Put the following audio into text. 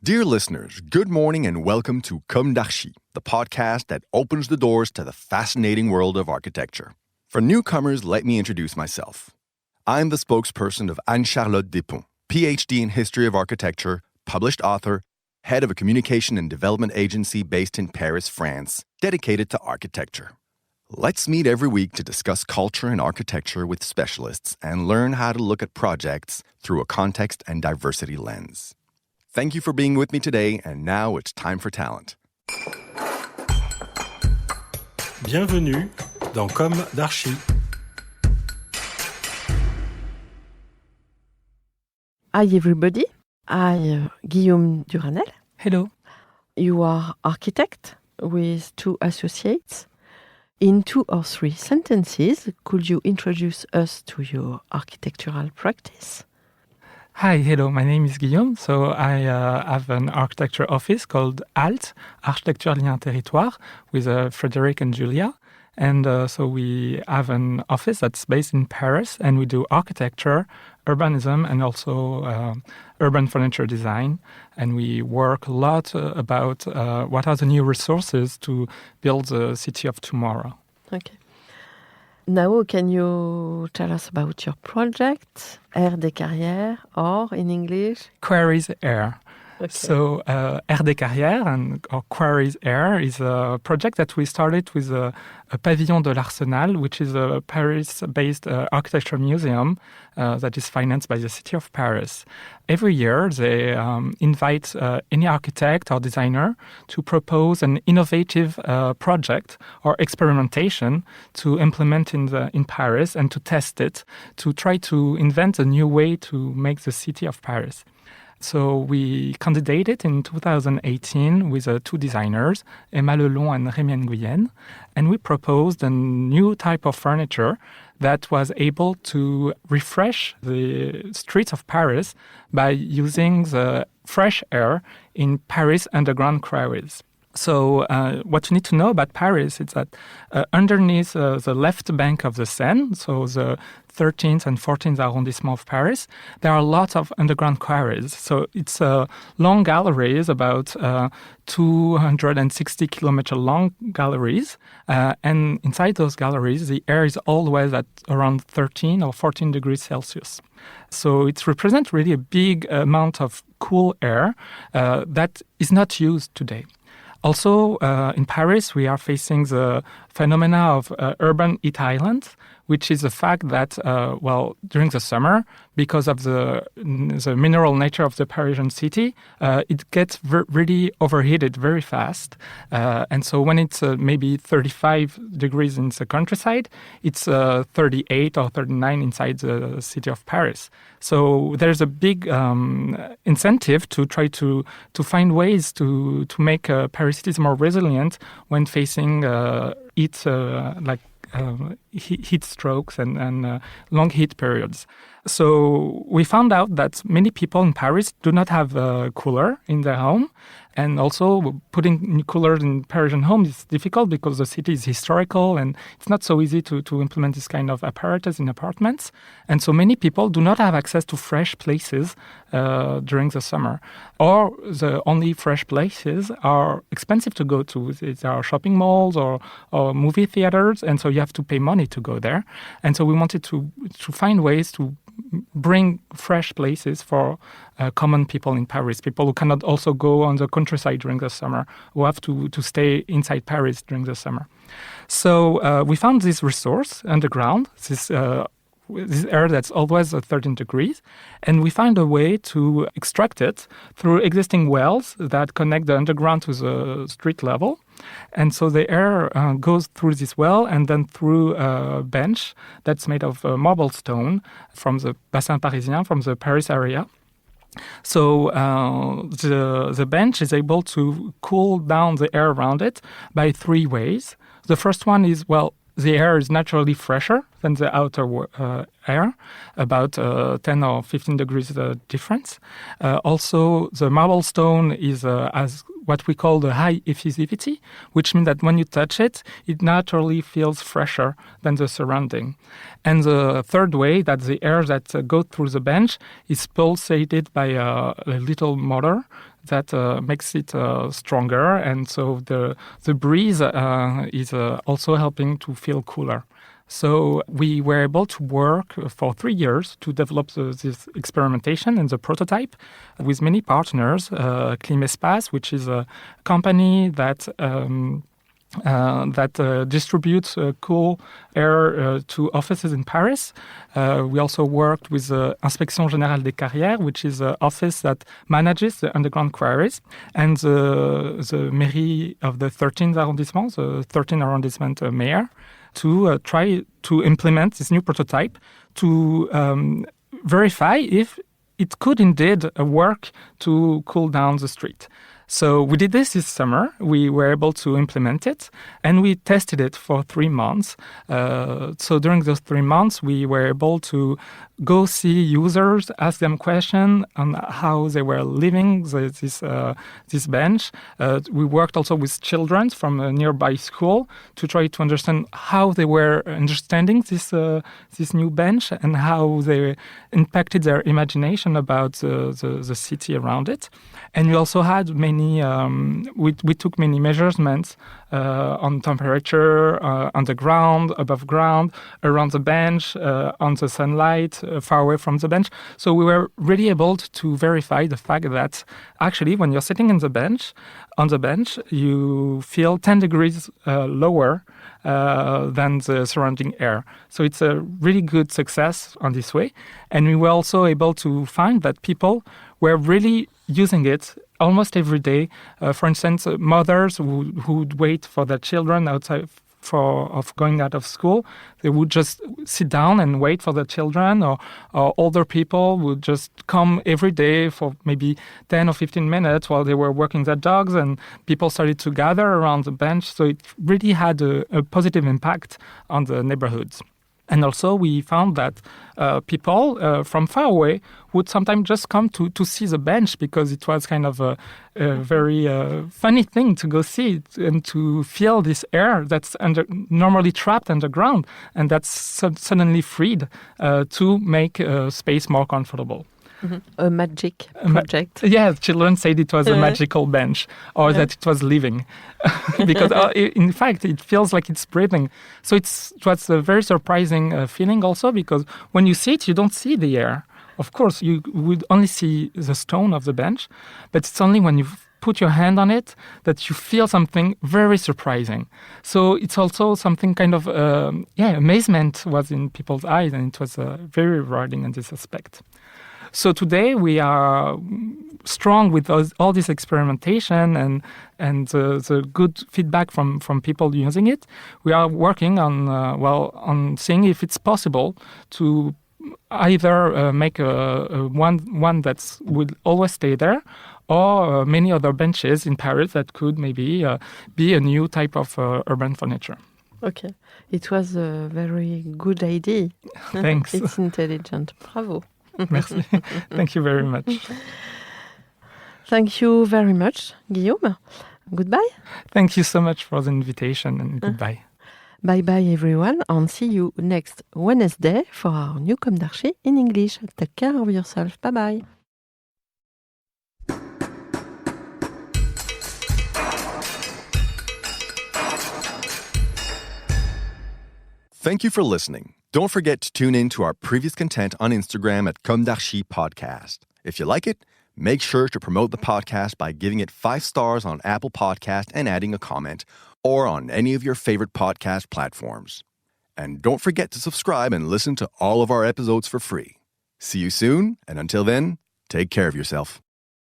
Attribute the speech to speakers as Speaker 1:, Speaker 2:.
Speaker 1: Dear listeners, good morning and welcome to Comme d'Archi, the podcast that opens the doors to the fascinating world of architecture. For newcomers, let me introduce myself. I'm the spokesperson of Anne-Charlotte Despons, PhD in History of Architecture, published author, head of a communication and development agency based in Paris, France, dedicated to architecture. Let's meet every week to discuss culture and architecture with specialists and learn how to look at projects through a context and diversity lens. Thank you for being with me today, and now it's time for talent.
Speaker 2: Bienvenue dans Comme d'Archi.
Speaker 3: Hi everybody, I'm Guillaume Duranel.
Speaker 4: Hello.
Speaker 3: You are architect with two associates. In 2 or 3 sentences, could you introduce us to your architectural practice?
Speaker 4: Hi, hello, my name is Guillaume. So I have an architecture office called ALT Architecture Lien Territoire with Frédéric and Julia. And so we have an office that's based in Paris, and we do architecture, urbanism, and also urban furniture design. And we work a lot about what are the new resources to build the city of tomorrow.
Speaker 3: Okay. Now, can you tell us about your project, Air des Carrières, or in English?
Speaker 4: Quarries Air.
Speaker 3: Okay.
Speaker 4: So Air des Carrières, or Quarries Air, is a project that we started with a Pavillon de l'Arsenal, which is a Paris-based architecture museum that is financed by the city of Paris. Every year, they invite any architect or designer to propose an innovative project or experimentation to implement in Paris and to test it, to try to invent a new way to make the city of Paris. So we candidated in 2018 with 2 designers, Lelong and Remi Nguyen, and we proposed a new type of furniture that was able to refresh the streets of Paris by using the fresh air in Paris underground quarries. So what you need to know about Paris is that underneath the left bank of the Seine, so the 13th and 14th arrondissement of Paris, there are lots of underground quarries. So it's long galleries, about 260 kilometer long galleries. And inside those galleries, the air is always at around 13 or 14 degrees Celsius. So it represents really a big amount of cool air that is not used today. Also, in Paris, we are facing the phenomena of urban heat islands, which is the fact that, during the summer, because of the mineral nature of the Parisian city, it gets really overheated very fast. And so when it's maybe 35 degrees in the countryside, it's 38 or 39 inside the city of Paris. So there's a big incentive to try to find ways to make Paris cities more resilient when facing heat heat strokes and long heat periods. So we found out that many people in Paris do not have a cooler in their home. And also putting coolers in Parisian homes is difficult because the city is historical and it's not so easy to implement this kind of apparatus in apartments. And so many people do not have access to fresh places during the summer. Or the only fresh places are expensive to go to. There are shopping malls or movie theaters, and so you have to pay money to go there. And so we wanted to find ways to bring fresh places for common people in Paris, people who cannot also go on the countryside during the summer, who have to stay inside Paris during the summer. So we found this resource underground, this air that's always at 13 degrees, and we found a way to extract it through existing wells that connect the underground to the street level. And so the air goes through this well and then through a bench that's made of marble stone from the Bassin Parisien, from the Paris area. So the bench is able to cool down the air around it by 3 ways. The first one is, the air is naturally fresher than the outer air, about 10 or 15 degrees difference. Also, the marble stone has what we call the high effusivity, which means that when you touch it, it naturally feels fresher than the surrounding. And the third way, that the air that goes through the bench is pulsated by a little motor that makes it stronger, and so the breeze is also helping to feel cooler. So we were able to work for 3 years to develop this experimentation and the prototype with many partners. Climespace, which is a company that distributes cool air to offices in Paris. We also worked with the Inspection Générale des Carrières, which is an office that manages the underground quarries, and the mairie of the 13th arrondissement, the 13th arrondissement mayor, to try to implement this new prototype to verify if it could indeed work to cool down the street. So we did this summer. We were able to implement it, and we tested it for 3 months. So during those 3 months, we were able to go see users, ask them questions on how they were living this bench. We worked also with children from a nearby school to try to understand how they were understanding this new bench and how they impacted their imagination about the city around it. And we also had we took many measurements on temperature, on the ground, above ground, around the bench, on the sunlight, far away from the bench. So we were really able to verify the fact that actually when you're sitting on the bench, you feel 10 degrees lower than the surrounding air. So it's a really good success on this way. And we were also able to find that people were really using it almost every day. For instance, mothers who would wait for their children outside of going out of school, they would just sit down and wait for their children, or older people would just come every day for maybe 10 or 15 minutes while they were walking their dogs, and people started to gather around the bench. So it really had a positive impact on the neighborhoods. And also we found that people from far away would sometimes just come to see the bench because it was kind of a very funny thing to go see it and to feel this air that's normally trapped underground and that's suddenly freed to make space more comfortable.
Speaker 3: Mm-hmm. A magic project.
Speaker 4: Children said it was a magical bench, or that it was living, because in fact it feels like it's breathing. So it was a very surprising feeling also, because when you see it, you don't see the air. Of course, you would only see the stone of the bench, but it's only when you put your hand on it that you feel something very surprising. So it's also something kind of, amazement was in people's eyes, and it was very rewarding in this aspect. So today we are strong with all this experimentation and the good feedback from people using it. We are working on seeing if it's possible to either make one that would always stay there, or many other benches in Paris that could maybe be a new type of urban furniture.
Speaker 3: Okay, it was a very good idea.
Speaker 4: Thanks.
Speaker 3: It's intelligent. Bravo.
Speaker 4: Merci. Thank you very much.
Speaker 3: Thank you very much, Guillaume. Goodbye.
Speaker 4: Thank you so much for the invitation, and goodbye.
Speaker 3: Bye-bye, everyone, and see you next Wednesday for our new Comme d'Archi in English. Take care of yourself. Bye-bye.
Speaker 1: Thank you for listening. Don't forget to tune in to our previous content on Instagram at Comme d'Archi Podcast. If you like it, make sure to promote the podcast by giving it 5 stars on Apple Podcast and adding a comment, or on any of your favorite podcast platforms. And don't forget to subscribe and listen to all of our episodes for free. See you soon, and until then, take care of yourself.